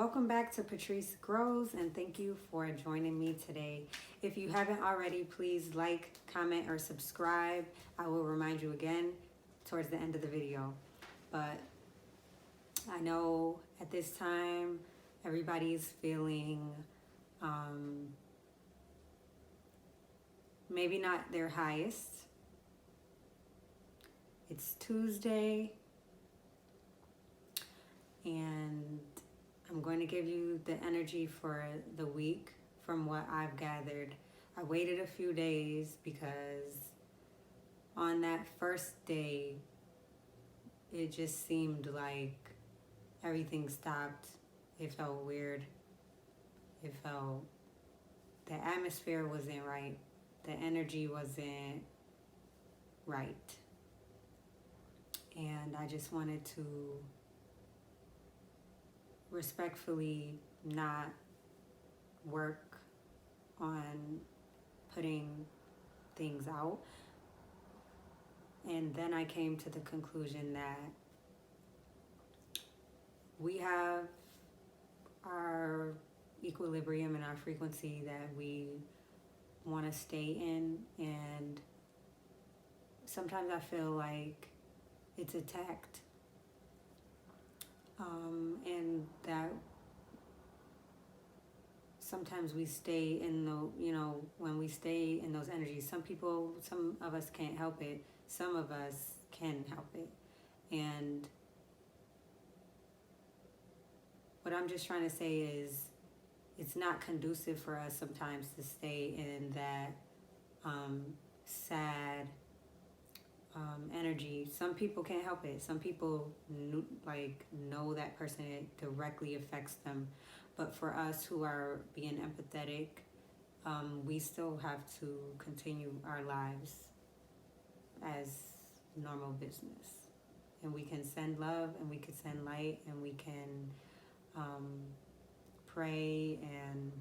Welcome back to Patrice Grows, and thank you for joining me today. If you haven't already, please like, comment, or subscribe. I will remind you again towards the end of the video. But I know at this time, everybody's feeling maybe not their highest. It's Tuesday, and I'm going to give you the energy for the week from what I've gathered. I waited a few days because on that first day, it just seemed like everything stopped. It felt weird. It felt the atmosphere wasn't right. The energy wasn't right. And I just wanted to respectfully not work on putting things out. And then I came to the conclusion that we have our equilibrium and our frequency that we want to stay in, and sometimes I feel like it's attacked. And that sometimes we stay in when we stay in those energies, some of us can't help it, some of us can help it. And what I'm just trying to say is it's not conducive for us sometimes to stay in that sad energy. Some people can't help it. Some people know that person, it directly affects them. But for us who are being empathetic, we still have to continue our lives as normal business. And we can send love, and we can send light, and we can pray and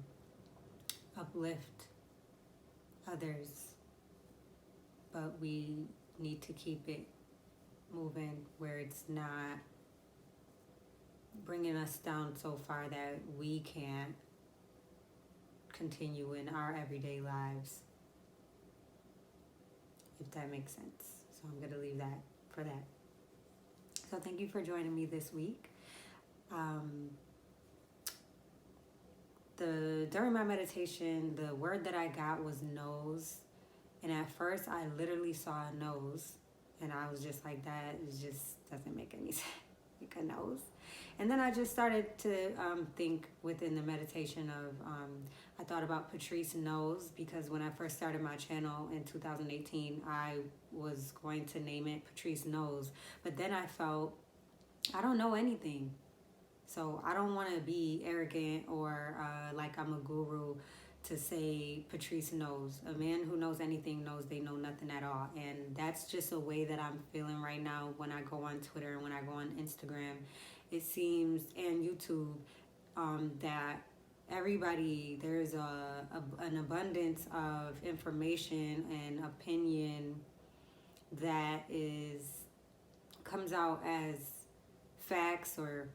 uplift others. But we need to keep it moving where it's not bringing us down so far that we can't continue in our everyday lives, if that makes sense. So I'm going to leave that for that. So thank you for joining me this week. During my meditation, the word that I got was nose. And at first, I literally saw a nose, and I was just like, that just doesn't make any sense, like a nose. And then I just started to think within the meditation of, I thought about Patrice Knows, because when I first started my channel in 2018, I was going to name it Patrice Knows. But then I felt, I don't know anything. So I don't want to be arrogant or like I'm a guru to say Patrice knows. A man who knows anything knows they know nothing at all. And that's just a way that I'm feeling right now when I go on Twitter and when I go on Instagram. It seems, and YouTube, that everybody, there's an abundance of information and opinion that comes out as facts, or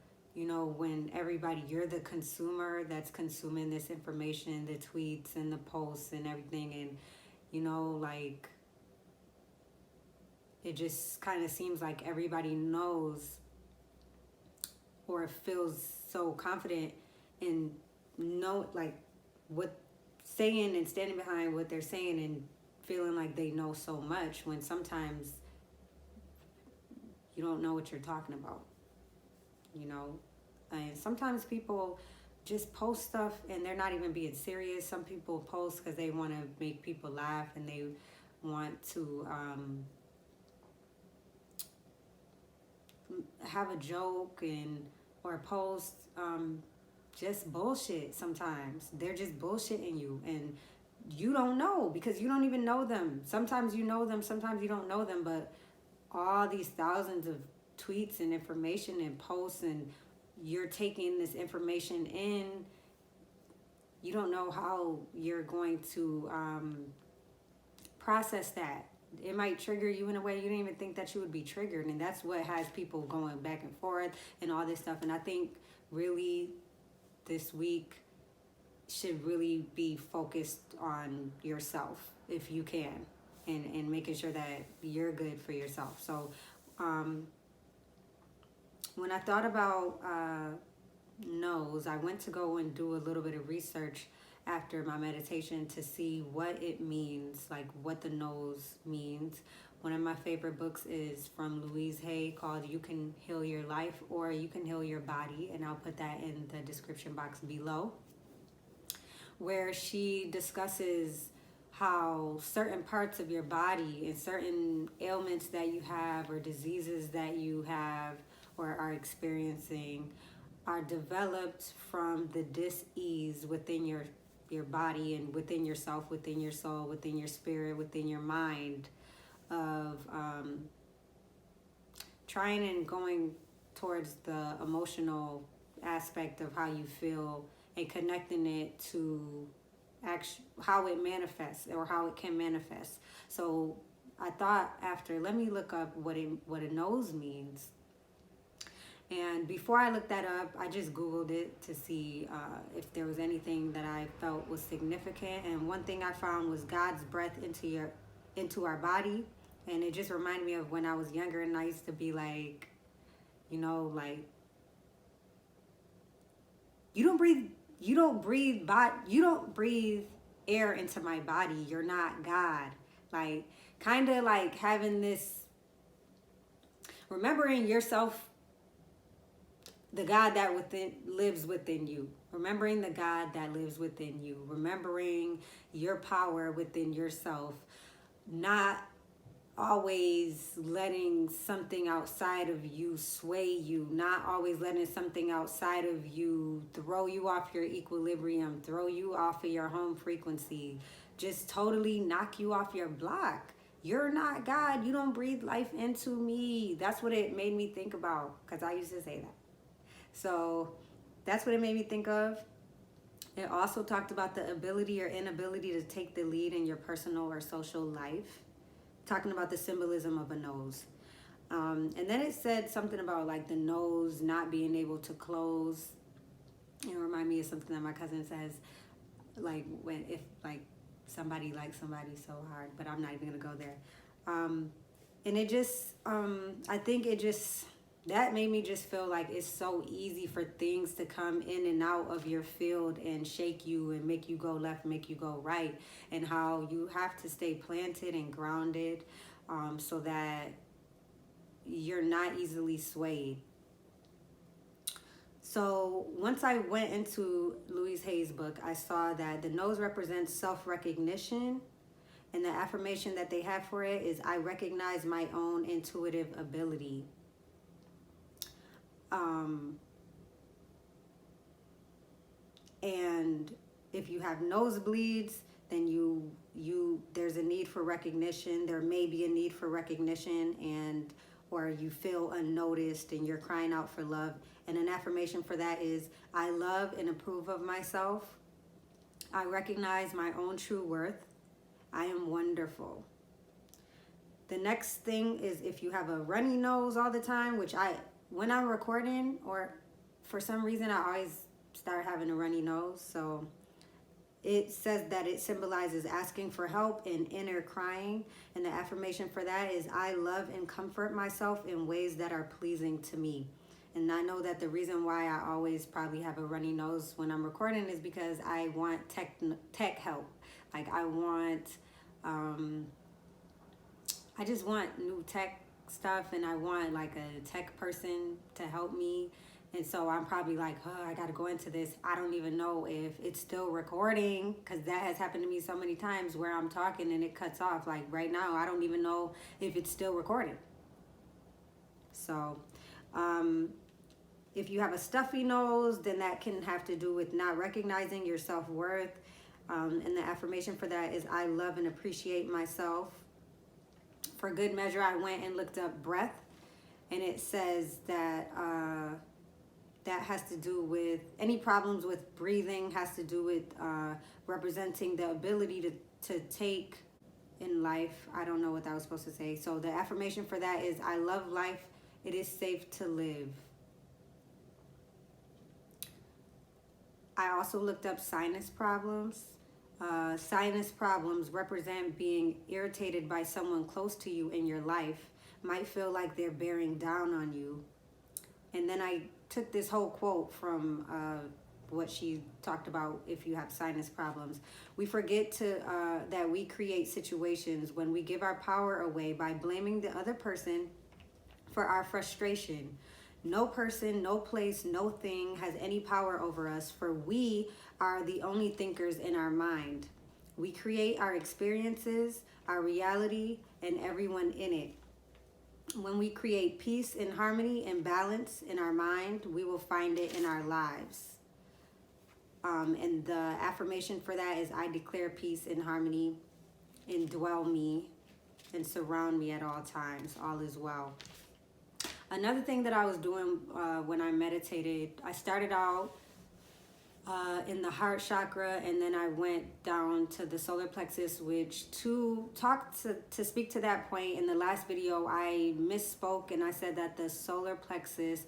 when everybody, you're the consumer that's consuming this information, the tweets and the posts and everything. And, it just kind of seems like everybody knows or feels so confident in what saying and standing behind what they're saying and feeling like they know so much, when sometimes you don't know what you're talking about. And sometimes people just post stuff and they're not even being serious. Some people post because they want to make people laugh, and they want to have a joke or post just bullshit. Sometimes they're just bullshitting you, and you don't know because you don't even know them. Sometimes you know them, sometimes you don't know them, but all these thousands of tweets and information and posts, and you're taking this information in, you don't know how you're going to process that. It might trigger you in a way you didn't even think that you would be triggered, and that's what has people going back and forth and all this stuff. And I think really this week should really be focused on yourself if you can, and making sure that you're good for yourself. So when I thought about no's, I went to go and do a little bit of research after my meditation to see what it means, like what the no's means. One of my favorite books is from Louise called You Can Heal Your Life, or You Can Heal Your Body, and I'll put that in the description box below, where she discusses how certain parts of your body and certain ailments that you have or diseases that you have or are experiencing are developed from the dis-ease within your body and within yourself, within your soul, within your spirit, within your mind, of trying and going towards the emotional aspect of how you feel and connecting it to how it manifests or how it can manifest. So I thought after, let me look up what a nose means. And before I looked that up, I just Googled it to see if there was anything that I felt was significant. And one thing I found was God's breath into our body. And it just reminded me of when I was younger and I used to be like, you know, like, you don't breathe air into my body. You're not God. Like, kind of like having this, remembering yourself, the God that lives within you. Remembering the God that lives within you. Remembering your power within yourself. Not always letting something outside of you sway you. Not always letting something outside of you throw you off your equilibrium. Throw you off of your home frequency. Just totally knock you off your block. You're not God. You don't breathe life into me. That's what it made me think about, because I used to say that. So that's what it made me think of. It also talked about the ability or inability to take the lead in your personal or social life. Talking about the symbolism of a nose. And then it said something about like the nose not being able to close. It reminded me of something that my cousin says, like if somebody likes somebody so hard, but I'm not even gonna go there. And it just, I think it just, that made me just feel like it's so easy for things to come in and out of your field and shake you and make you go left, make you go right, and how you have to stay planted and grounded so that you're not easily swayed. So once I went into Louise Hay's book, I saw that the nose represents self-recognition, and the affirmation that they have for it is, I recognize my own intuitive ability. And if you have nosebleeds, then there's a need for recognition. There may be a need for recognition, or you feel unnoticed and you're crying out for love. And an affirmation for that is, I love and approve of myself. I recognize my own true worth. I am wonderful. The next thing is, if you have a runny nose all the time, which when I'm recording, or for some reason I always start having a runny nose. So it says that it symbolizes asking for help and inner crying. And the affirmation for that is, I love and comfort myself in ways that are pleasing to me. And I know that the reason why I always probably have a runny nose when I'm recording is because I want tech help. Like I just want new tech stuff, and I want like a tech person to help me. And so I'm probably like, I gotta go into this. I don't even know if it's still recording, because that has happened to me so many times where I'm talking and it cuts off. Like right now, I don't even know if it's still recording. So if you have a stuffy nose, then that can have to do with not recognizing your self-worth. And the affirmation for that is, I love and appreciate myself. For good measure, I went and looked up breath, and it says that that has to do with any problems with breathing, has to do with representing the ability to take in life. I don't know what that was supposed to say. So the affirmation for that is, I love life. It is safe to live. I also looked up sinus problems. Sinus problems represent being irritated by someone close to you in your life. Might feel like they're bearing down on you. And then I took this whole quote from what she talked about if you have sinus problems. We forget that we create situations when we give our power away by blaming the other person for our frustration. No person, no place, no thing has any power over us, for we are the only thinkers in our mind. We create our experiences, our reality, and everyone in it. When we create peace and harmony and balance in our mind, we will find it in our lives. And the affirmation for that is, I declare peace and harmony indwell me and surround me at all times. All is well. Another thing that I was doing when I meditated, I started out in the heart chakra, and then I went down to the solar plexus, which to speak to that point in the last video, I misspoke and I said that the solar plexus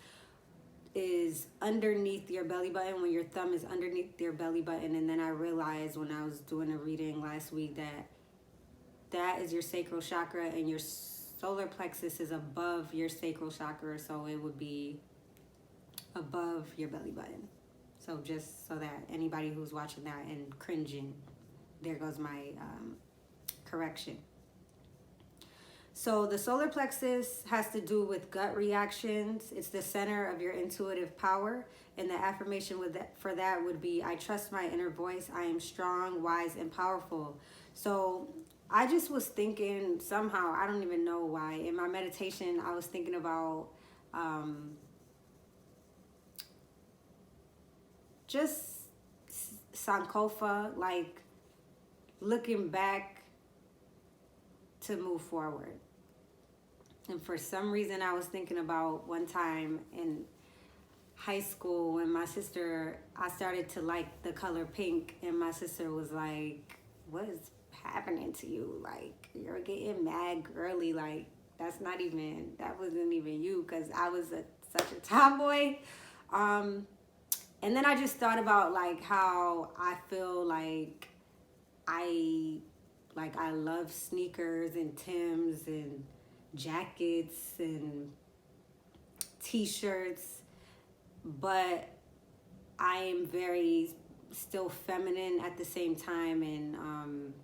is underneath your belly button, when your thumb is underneath your belly button. And then I realized when I was doing a reading last week that is your sacral chakra, and your solar plexus is above your sacral chakra, so it would be above your belly button. So just so that anybody who's watching that and cringing, there goes my correction. So the solar plexus has to do with gut reactions. It's the center of your intuitive power. And the affirmation for that would be, I trust my inner voice. I am strong, wise, and powerful. So I just was thinking somehow, I don't even know why, in my meditation, I was thinking about just Sankofa, like looking back to move forward. And for some reason, I was thinking about one time in high school when I started to like the color pink, and my sister was like, what is happening to you? Like, you're getting mad girly. Like, that wasn't even you, because I was such a tomboy. And then I just thought about like how I feel like I love sneakers and Timbs and jackets and t-shirts, but I am very still feminine at the same time. And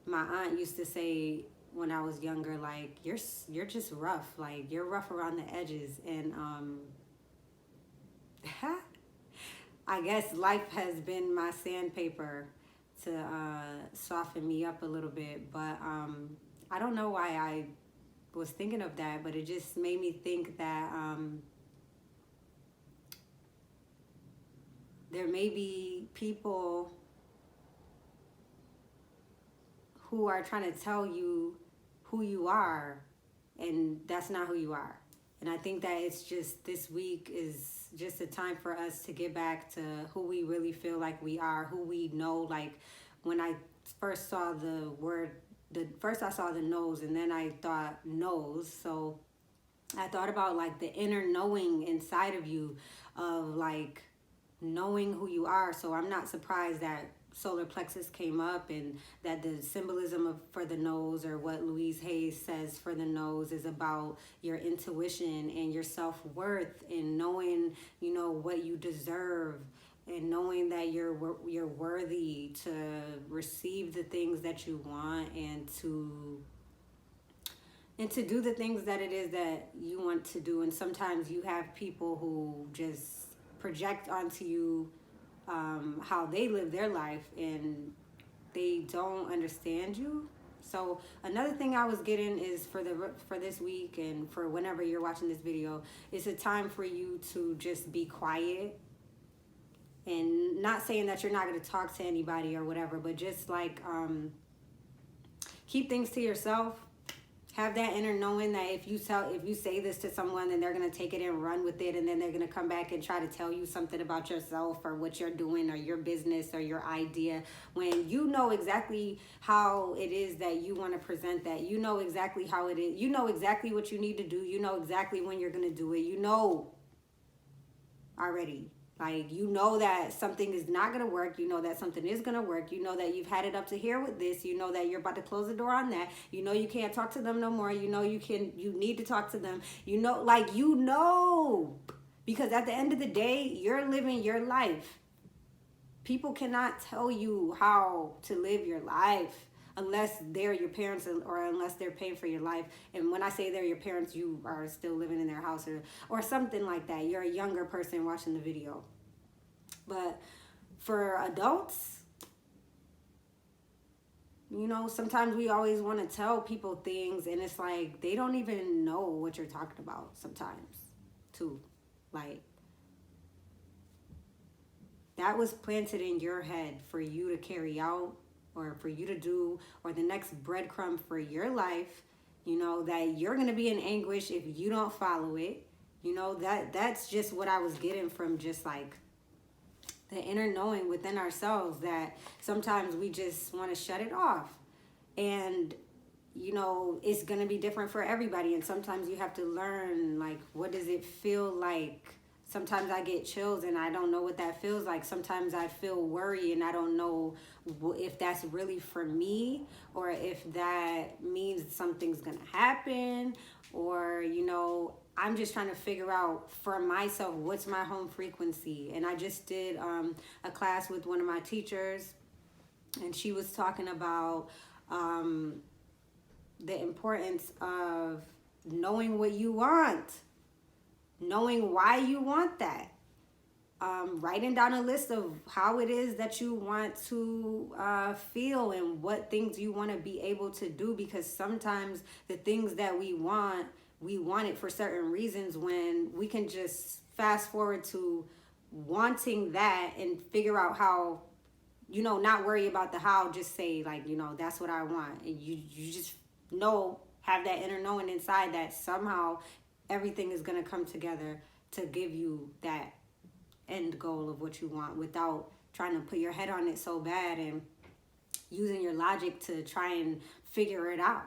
my aunt used to say when I was younger, like, you're just rough, like you're rough around the edges. And I guess life has been my sandpaper to soften me up a little bit. But I don't know why I was thinking of that, but it just made me think that there may be people who are trying to tell you who you are, and that's not who you are. And I think that it's just, this week is just a time for us to get back to who we really feel like we are, who we know. Like, when I first saw the word, first I saw the nose, and then I thought nose. So I thought about like the inner knowing inside of you, of like knowing who you are. So I'm not surprised that solar plexus came up, and that the symbolism for the nose, or what Louise says for the nose, is about your intuition and your self-worth, and knowing, you know, what you deserve, and knowing that you're worthy to receive the things that you want, and to do the things that it is that you want to do. And sometimes you have people who just project onto you how they live their life, and they don't understand you. So another thing I was getting is for this week, and for whenever you're watching this video, it's a time for you to just be quiet. And not saying that you're not going to talk to anybody or whatever, but just like keep things to yourself. Have that inner knowing that if you say this to someone, then they're going to take it and run with it, and then they're going to come back and try to tell you something about yourself, or what you're doing, or your business, or your idea, when you know exactly how it is that you want to present that. You know exactly how it is. You know exactly what you need to do. You know exactly when you're going to do it. You know already. Like, you know that something is not going to work. You know that something is going to work. You know that you've had it up to here with this. You know that you're about to close the door on that. You know you can't talk to them no more. You know you need to talk to them. You know, like, you know. Because at the end of the day, you're living your life. People cannot tell you how to live your life unless they're your parents or unless they're paying for your life. And when I say they're your parents, you are still living in their house or something like that. You're a younger person watching the video. But for adults, you know, sometimes we always want to tell people things and it's like they don't even know what you're talking about sometimes too. Like, that was planted in your head for you to carry out or for you to do, or the next breadcrumb for your life, you know, that you're going to be in anguish if you don't follow it. You know, that's just what I was getting from just like the inner knowing within ourselves, that sometimes we just want to shut it off. And, you know, it's going to be different for everybody. And sometimes you have to learn, like, what does it feel like? Sometimes I get chills and I don't know what that feels like. Sometimes I feel worry and I don't know if that's really for me or if that means something's going to happen, or, you know, I'm just trying to figure out for myself, what's my home frequency. And I just did a class with one of my teachers, and she was talking about the importance of knowing what you want, knowing why you want that, writing down a list of how it is that you want to feel and what things you want to be able to do. Because sometimes the things that we want it for certain reasons, when we can just fast forward to wanting that and figure out how, you know, not worry about the how, just say, like, you know, that's what I want. And you just know, have that inner knowing inside that somehow everything is going to come together to give you that end goal of what you want, without trying to put your head on it so bad and using your logic to try and figure it out.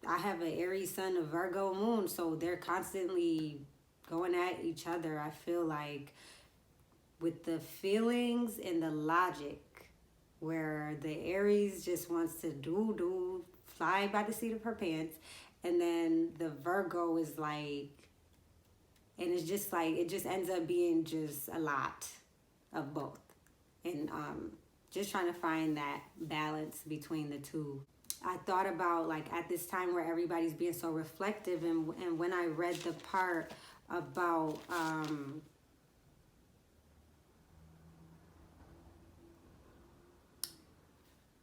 I have an Aries sun, a Virgo moon, so they're constantly going at each other. I feel like with the feelings and the logic, where the Aries just wants to do fly by the seat of her pants, and then the Virgo is like, and it's just like, it just ends up being just a lot of both. And just trying to find that balance between the two. I thought about, like, at this time where everybody's being so reflective, and when I read the part about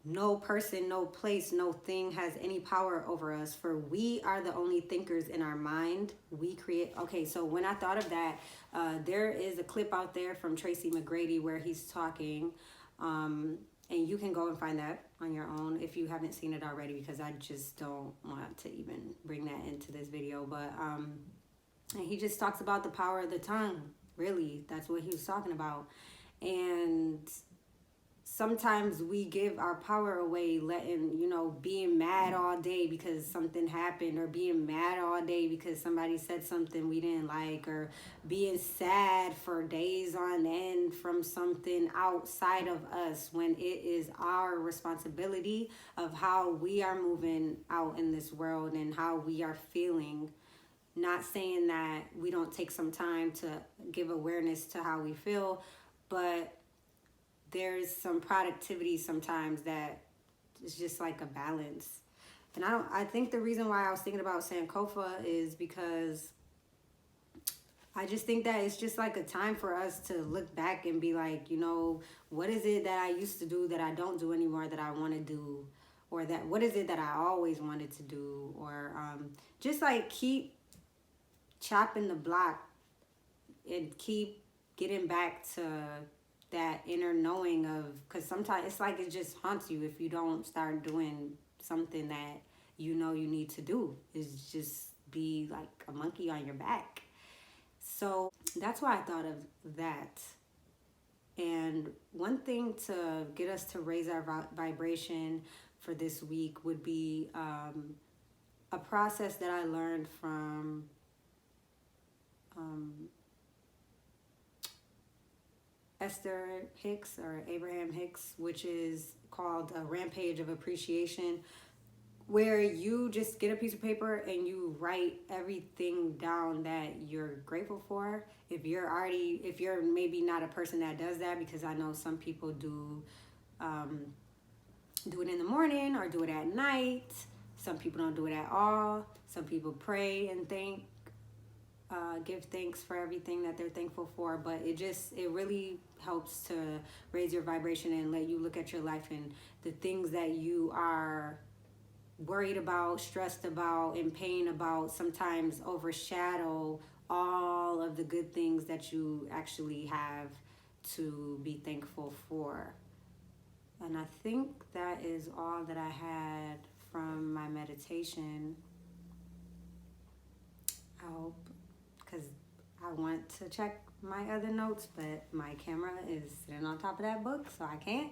no person, no place, no thing has any power over us, for we are the only thinkers in our mind. We create. Okay, so when I thought of that, there is a clip out there from Tracy McGrady where he's talking, and you can go and find that on your own if you haven't seen it already, because I just don't want to even bring that into this video. But and he just talks about the power of the tongue. Really, that's what he was talking about. And sometimes we give our power away, letting, you know, being mad all day because something happened, or being mad all day because somebody said something we didn't like, or being sad for days on end from something outside of us, when it is our responsibility of how we are moving out in this world and how we are feeling. Not saying that we don't take some time to give awareness to how we feel, but there's some productivity sometimes that is just like a balance. And I think the reason why I was thinking about Sankofa is because I just think that it's just like a time for us to look back and be like, you know, what is it that I used to do that I don't do anymore that I want to do? Or that, what is it that I always wanted to do? Or just like keep chopping the block and keep getting back to that inner knowing of, because sometimes it's like it just haunts you if you don't start doing something that you know you need to do. It's just be like a monkey on your back. So that's why I thought of that. And one thing to get us to raise our vibration for this week would be a process that I learned from Esther Hicks or Abraham Hicks, which is called a Rampage of Appreciation, where you just get a piece of paper and you write everything down that you're grateful for. If you're maybe not a person that does that, because I know some people do it in the morning or do it at night. Some people don't do it at all. Some people pray and give thanks for everything that they're thankful for. But it really helps to raise your vibration and let you look at your life, and the things that you are worried about, stressed about, in pain about sometimes overshadow all of the good things that you actually have to be thankful for. And I think that is all that I had from my meditation. I hope, because I want to check my other notes, but my camera is sitting on top of that book, so I can't.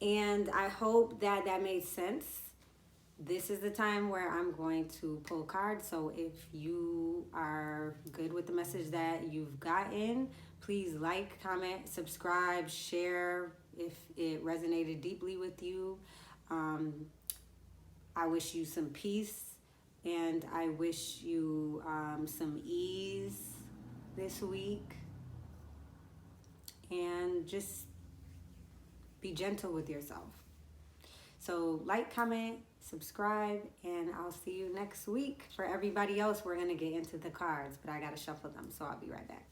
And I hope that made sense. This is the time where I'm going to pull cards. So if you are good with the message that you've gotten, please like, comment, subscribe, share if it resonated deeply with you. I wish you some peace, and I wish you some ease this week. And just be gentle with yourself. So like, comment, subscribe, and I'll see you next week. For everybody else, we're going to get into the cards, but I got to shuffle them, so I'll be right back.